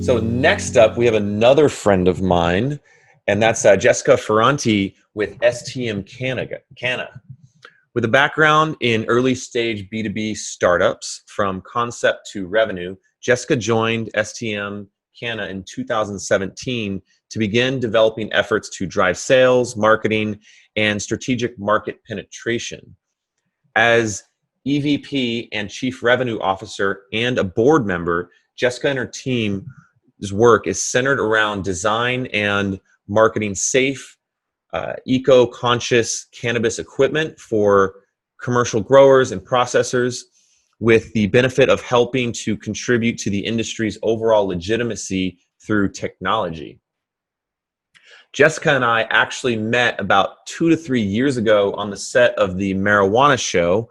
So next up, we have another friend of mine, and that's Jessica Ferranti with STM Canna. With a background in early stage B2B startups from concept to revenue, Jessica joined STM Canna in 2017 to begin developing efforts to drive sales, marketing, and strategic market penetration. As EVP and Chief Revenue Officer and a board member, Jessica and her team's work is centered around design and marketing safe, eco-conscious cannabis equipment for commercial growers and processors, with the benefit of helping to contribute to the industry's overall legitimacy through technology. Jessica and I actually met about 2 to 3 years ago on the set of the marijuana show.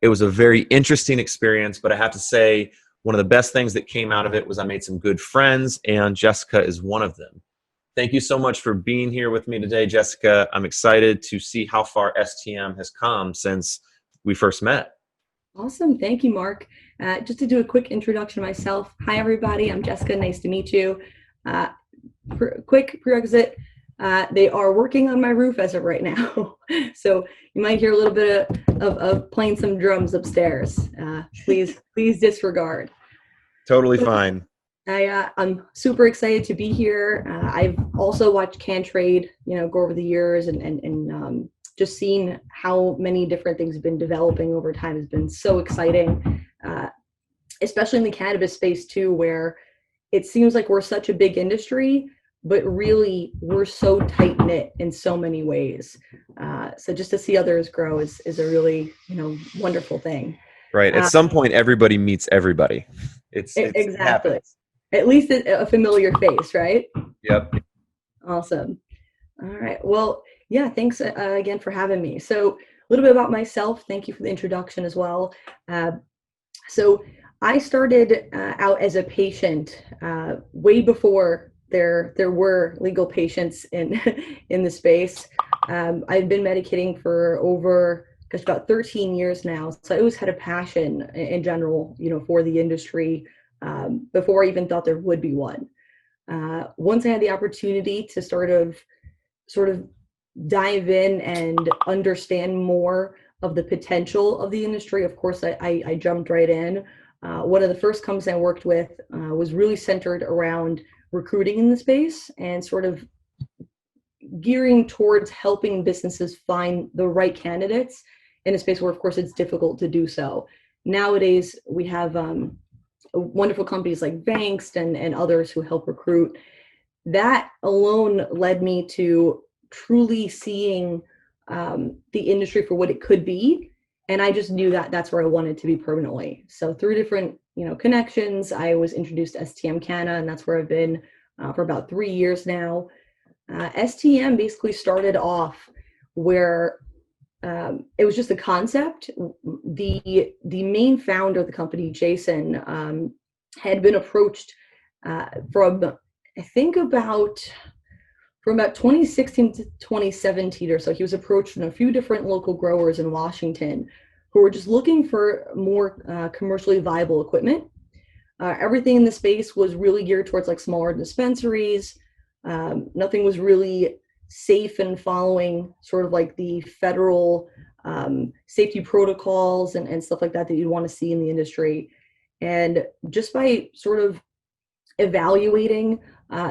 It was a very interesting experience, but I have to say, one of the best things that came out of it was I made some good friends, and Jessica is one of them. Thank you so much for being here with me today, Jessica. I'm excited to see how far STM has come since we first met. Awesome. Thank you, Mark. Just to do a quick introduction of myself. Hi, everybody. I'm Jessica. Nice to meet you. Quick prerequisite. They are working on my roof as of right now. So you might hear a little bit of playing some drums upstairs. Please disregard. Totally fine. I'm super excited to be here. I've also watched CannTrade, go over the years, and just seeing how many different things have been developing over time has been so exciting, especially in the cannabis space too, where it seems like we're such a big industry, but really we're so tight knit in so many ways. So just to see others grow is a really, wonderful thing. Right. At some point, everybody meets everybody. It's exactly. It At least a familiar face, right? Yep. Awesome. All right. Well, yeah, thanks again for having me. So a little bit about myself. Thank you for the introduction as well. So I started out as a patient way before there were legal patients in in the space. I've been medicating for over about 13 years now. So I always had a passion in general, for the industry before I even thought there would be one. Once I had the opportunity to sort of dive in and understand more of the potential of the industry, of course, I jumped right in. One of the first companies I worked with was really centered around recruiting in the space and sort of gearing towards helping businesses find the right candidates in a space where, of course, it's difficult to do so. Nowadays, we have wonderful companies like Bankst and others who help recruit. That alone led me to truly seeing the industry for what it could be. And I just knew that that's where I wanted to be permanently. So through different, connections, I was introduced to STM Canna, and that's where I've been for about 3 years now. STM basically started off where it was just a concept. The main founder of the company, Jason, had been approached from 2016 to 2017 or so. He was approached from a few different local growers in Washington who were just looking for more commercially viable equipment. Everything in the space was really geared towards like smaller dispensaries. Nothing was really safe and following sort of like the federal safety protocols and stuff like that you'd want to see in the industry. And just by sort of evaluating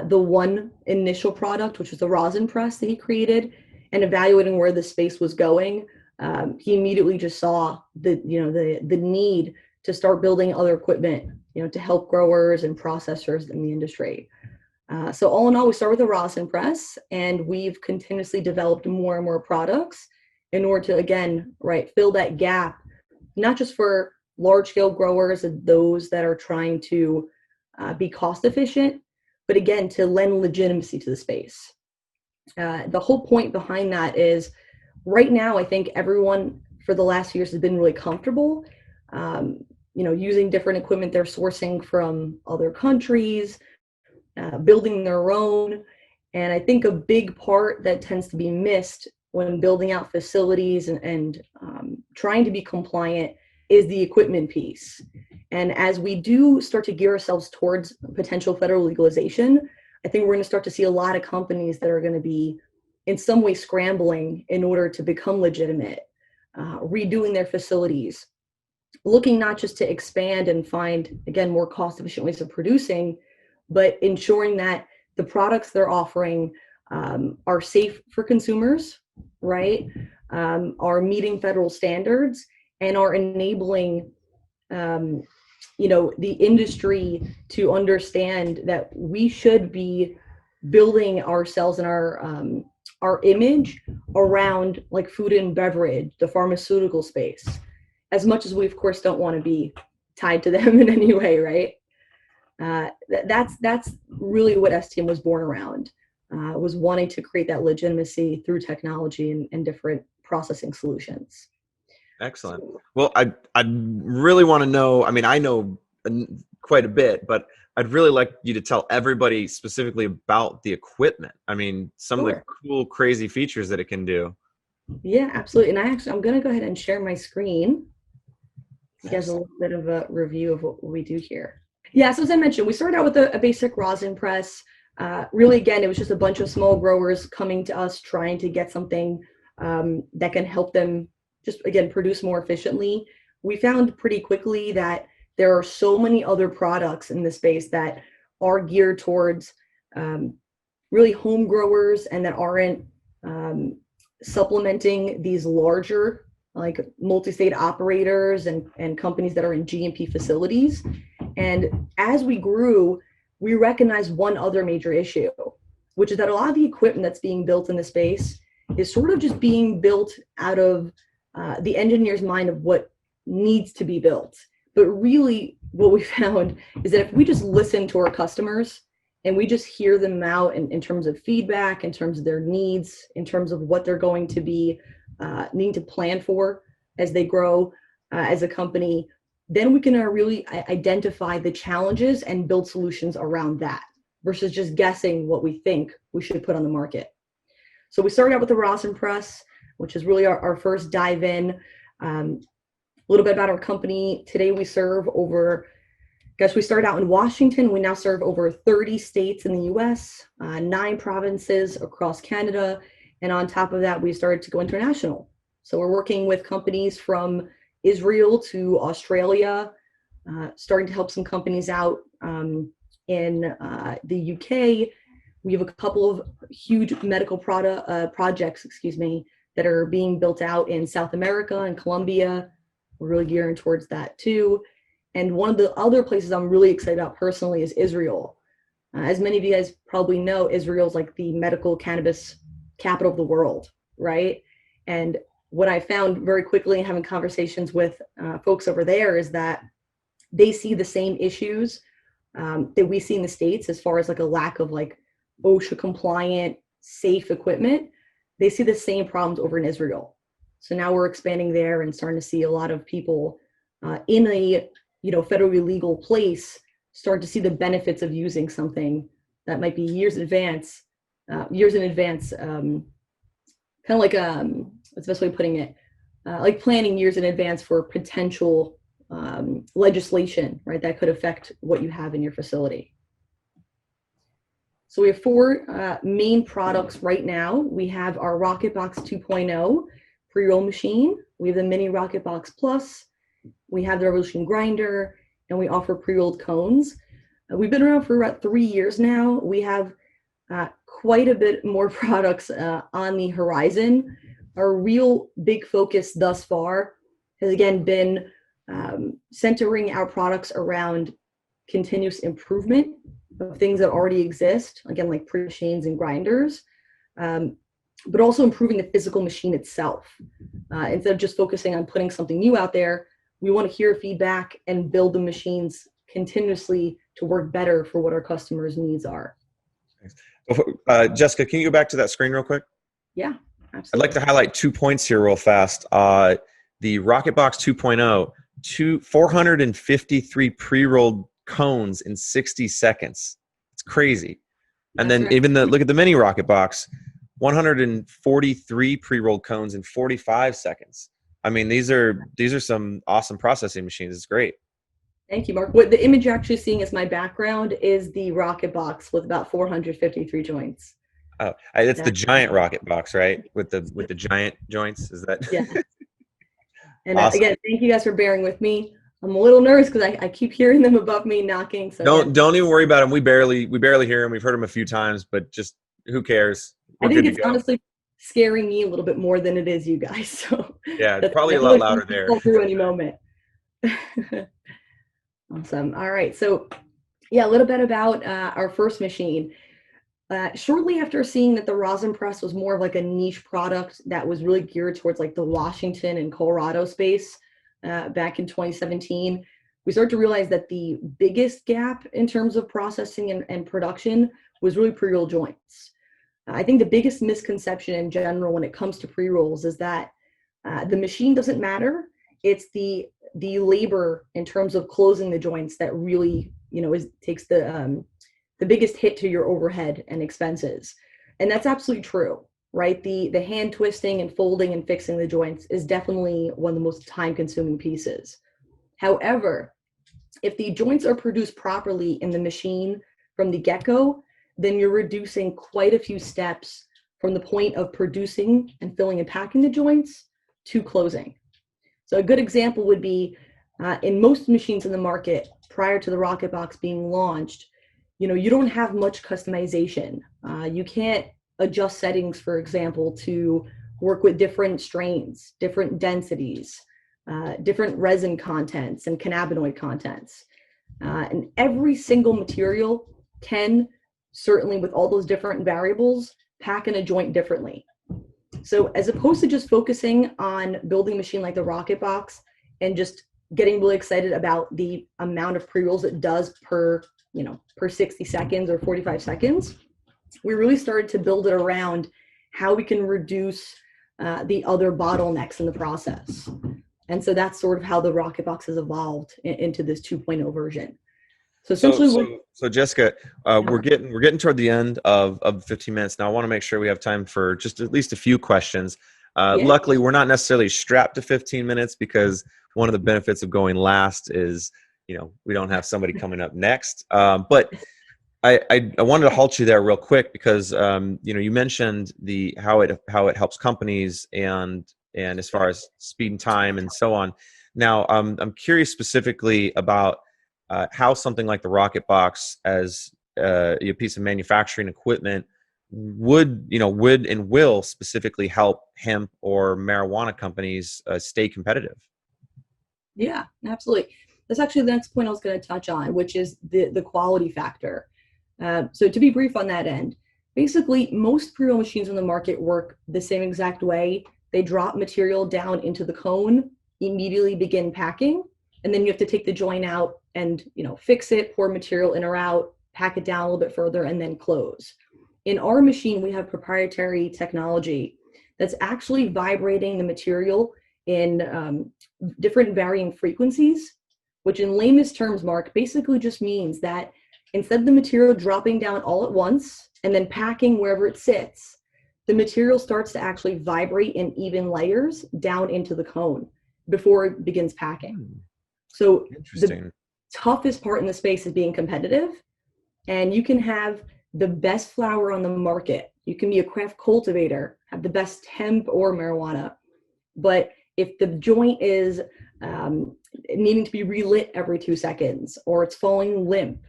the one initial product, which was the rosin press that he created, and evaluating where the space was going, he immediately just saw the need to start building other equipment, to help growers and processors in the industry. So all in all, we start with a rosin press, and we've continuously developed more and more products in order to, again, fill that gap, not just for large-scale growers and those that are trying to be cost efficient, but again, to lend legitimacy to the space. The whole point behind that is right now, I think everyone for the last few years has been really comfortable, using different equipment they're sourcing from other countries, building their own. And I think a big part that tends to be missed when building out facilities and trying to be compliant is the equipment piece. And as we do start to gear ourselves towards potential federal legalization, I think we're going to start to see a lot of companies that are going to be in some way scrambling in order to become legitimate, redoing their facilities, looking not just to expand and find, again, more cost-efficient ways of producing, but ensuring that the products they're offering are safe for consumers, right? Are meeting federal standards and are enabling, the industry to understand that we should be building ourselves and our image around like food and beverage, the pharmaceutical space, as much as we of course don't want to be tied to them in any way, right? That's really what STM was born around, was wanting to create that legitimacy through technology and different processing solutions. Excellent. Well, I really want to know, I mean, I know quite a bit, but I'd really like you to tell everybody specifically about the equipment. I mean, some of the cool, crazy features that it can do. Yeah, absolutely. And I'm going to go ahead and share my screen. You guys a little bit of a review of what we do here. Yeah, so as I mentioned, we started out with a basic rosin press. Really, again, it was just a bunch of small growers coming to us trying to get something that can help them just, again, produce more efficiently. We found pretty quickly that there are so many other products in the space that are geared towards really home growers and that aren't supplementing these larger like multi-state operators and companies that are in GMP facilities. And as we grew, we recognized one other major issue, which is that a lot of the equipment that's being built in the space is sort of just being built out of the engineer's mind of what needs to be built. But really what we found is that if we just listen to our customers and we just hear them out in terms of feedback, in terms of their needs, in terms of what they're going to be needing to plan for as they grow as a company, then we can really identify the challenges and build solutions around that versus just guessing what we think we should put on the market. So we started out with the rosin press, which is really our first dive in. A little bit about our company. Today we serve we started out in Washington. We now serve over 30 states in the US, 9 provinces across Canada. And on top of that, we started to go international. So we're working with companies from Israel to Australia, starting to help some companies out in the UK. We have a couple of huge medical projects, that are being built out in South America and Colombia. We're really gearing towards that too. And one of the other places I'm really excited about personally is Israel. As many of you guys probably know, Israel's like the medical cannabis capital of the world, right? And what I found very quickly in having conversations with folks over there is that they see the same issues that we see in the States as far as like a lack of like OSHA compliant, safe equipment. They see the same problems over in Israel. So now we're expanding there and starting to see a lot of people in a federally legal place start to see the benefits of using something that might be years in advance, kind of like what's the best way of putting it, like planning years in advance for potential legislation, right, that could affect what you have in your facility. So we have 4 main products right now. We have our RocketBox 2.0 pre-roll machine. We have the Mini RocketBox Plus. We have the Revolution Grinder, and we offer pre-rolled cones. We've been around for about 3 years now. We have quite a bit more products on the horizon. Our real big focus thus far has again been centering our products around continuous improvement of things that already exist, again, like pre-machines and grinders, but also improving the physical machine itself. Instead of just focusing on putting something new out there, we want to hear feedback and build the machines continuously to work better for what our customers' needs are. Jessica, can you go back to that screen real quick? Yeah, absolutely. I'd like to highlight 2 points here real fast. The RocketBox 2.0, 453 pre-rolled cones in 60 seconds. It's crazy. And then even look at the Mini RocketBox, 143 pre-rolled cones in 45 seconds. I mean, these are some awesome processing machines. It's great. Thank you, Mark. What the image you're actually seeing as my background is the rocket box with about 453 joints. Oh, it's the That's giant rocket box, right? With the giant joints. Is that yeah. And awesome? again, thank you guys for bearing with me. I'm a little nervous because I keep hearing them above me knocking. So again, Don't even worry about them. We barely hear them. We've heard them a few times, but just who cares? I We're think good to it's go. honestly scaring me a little bit more than it is you guys. So Yeah, that's, probably I a feel lot like louder you can there. fall through any moment. Awesome. All right. So yeah, a little bit about our first machine. Shortly after seeing that the rosin press was more of like a niche product that was really geared towards like the Washington and Colorado space back in 2017, we started to realize that the biggest gap in terms of processing and production was really pre-roll joints. I think the biggest misconception in general when it comes to pre-rolls is that the machine doesn't matter. It's the labor in terms of closing the joints that really, takes the biggest hit to your overhead and expenses. And that's absolutely true, right? The hand twisting and folding and fixing the joints is definitely one of the most time consuming pieces. However, if the joints are produced properly in the machine from the get-go, then you're reducing quite a few steps from the point of producing and filling and packing the joints to closing. So a good example would be in most machines in the market prior to the Rocket Box being launched, you don't have much customization. You can't adjust settings, for example, to work with different strains, different densities, different resin contents and cannabinoid contents. And every single material can, certainly with all those different variables, pack in a joint differently. So as opposed to just focusing on building a machine like the Rocket Box and just getting really excited about the amount of pre-rolls it does per 60 seconds or 45 seconds, we really started to build it around how we can reduce the other bottlenecks in the process. And so that's sort of how the Rocket Box has evolved into this 2.0 version. So essentially, So Jessica, we're getting toward the end of 15 minutes now. I want to make sure we have time for just at least a few questions. yeah. Luckily, we're not necessarily strapped to 15 minutes because one of the benefits of going last is, we don't have somebody coming up next. But I wanted to halt you there real quick because you mentioned how it helps companies and as far as speed and time and so on. Now I'm curious specifically about how something like the Rocket Box as a piece of manufacturing equipment would and will specifically help hemp or marijuana companies stay competitive. Yeah, absolutely. That's actually the next point I was going to touch on, which is the quality factor. So to be brief on that end, basically most pre-roll machines on the market work the same exact way. They drop material down into the cone, immediately begin packing, and then you have to take the joint out and fix it, pour material in or out, pack it down a little bit further, and then close. In our machine, we have proprietary technology that's actually vibrating the material in different varying frequencies, which in layman's terms, Mark, basically just means that instead of the material dropping down all at once and then packing wherever it sits, the material starts to actually vibrate in even layers down into the cone before it begins packing. So the toughest part in the space is being competitive, and you can have the best flower on the market. You can be a craft cultivator, have the best hemp or marijuana, but if the joint is needing to be relit every 2 seconds, or it's falling limp,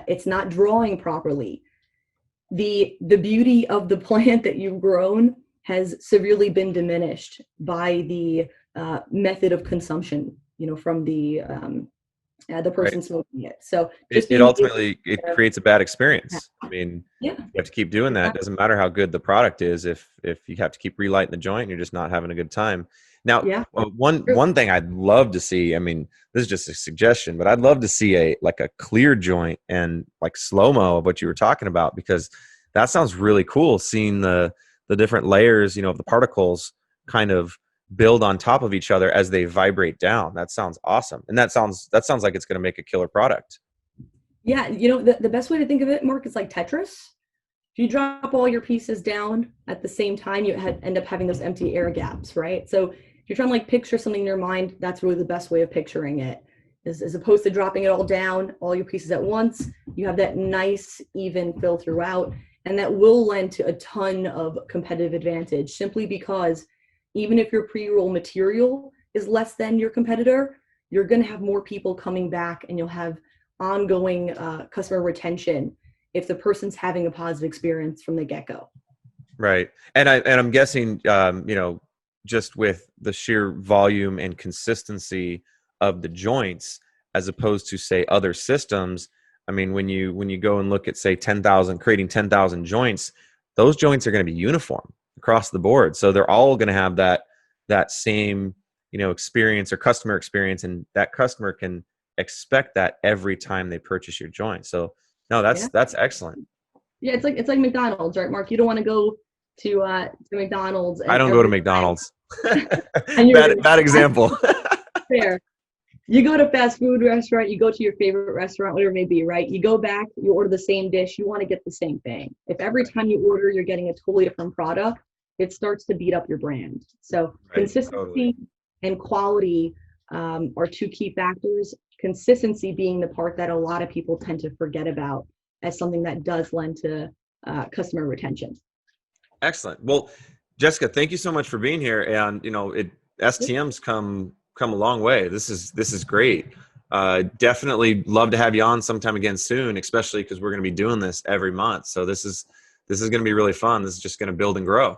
it's not drawing properly, the beauty of the plant that you've grown has severely been diminished by the method of consumption, from the person Right. smoking it. So It ultimately creates a bad experience. I mean, yeah, you have to keep doing that. It doesn't matter how good the product is if you have to keep relighting the joint and you're just not having a good time. Now, yeah, one thing I'd love to see, I mean, this is just a suggestion, but I'd love to see a clear joint and like slow-mo of what you were talking about, because that sounds really cool, seeing the different layers, of the particles kind of build on top of each other as they vibrate down. That sounds awesome. And that sounds like it's going to make a killer product. yeah. The best way to think of it, Mark, is like Tetris. if you drop all your pieces down at the same time, you end up having those empty air gaps, right? So if you're trying to like picture something in your mind, that's really the best way of picturing it. As opposed to dropping it all down, all your pieces at once, you have that nice, even fill throughout, and that will lend to a ton of competitive advantage simply because even if your pre-roll material is less than your competitor, you're going to have more people coming back and you'll have ongoing customer retention if the person's having a positive experience from the get-go. Right. And I'm guessing, just with the sheer volume and consistency of the joints, as opposed to say other systems. I mean, when you go and look at say 10,000, creating 10,000 joints, those joints are going to be uniform across the board. So they're all going to have that same, experience or customer experience, and that customer can expect that every time they purchase your joint. So no, that's excellent. Yeah, it's like McDonald's, right, Mark? You don't want to go to McDonald's I and don't go to McDonald's. and bad example. fair. You go to fast food restaurant, you go to your favorite restaurant, whatever it may be, right? You go back, you order the same dish, you want to get the same thing. If every time you order, you're getting a totally different product, it starts to beat up your brand. So consistency totally. And quality are two key factors. Consistency being the part that a lot of people tend to forget about as something that does lend to customer retention. Excellent. Well, Jessica, thank you so much for being here. And STM's come a long way. This is great. Definitely love to have you on sometime again soon, especially because we're going to be doing this every month. So this is going to be really fun. This is just going to build and grow.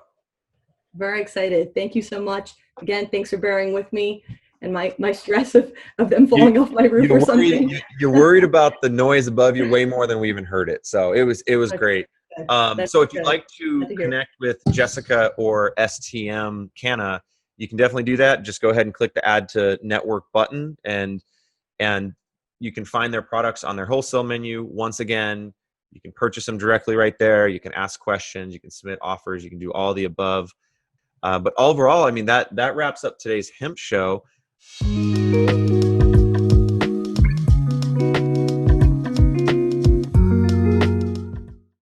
Very excited. Thank you so much. Again, thanks for bearing with me and my stress of them falling off my roof or something. You're worried about the noise above you way more than we even heard it. So it was great. So if you'd like to connect with Jessica or STM Canna, you can definitely do that. Just go ahead and click the add to network button, and you can find their products on their wholesale menu. Once again, you can purchase them directly right there. You can ask questions, you can submit offers, you can do all the above. But overall, I mean, that wraps up today's Hemp Show.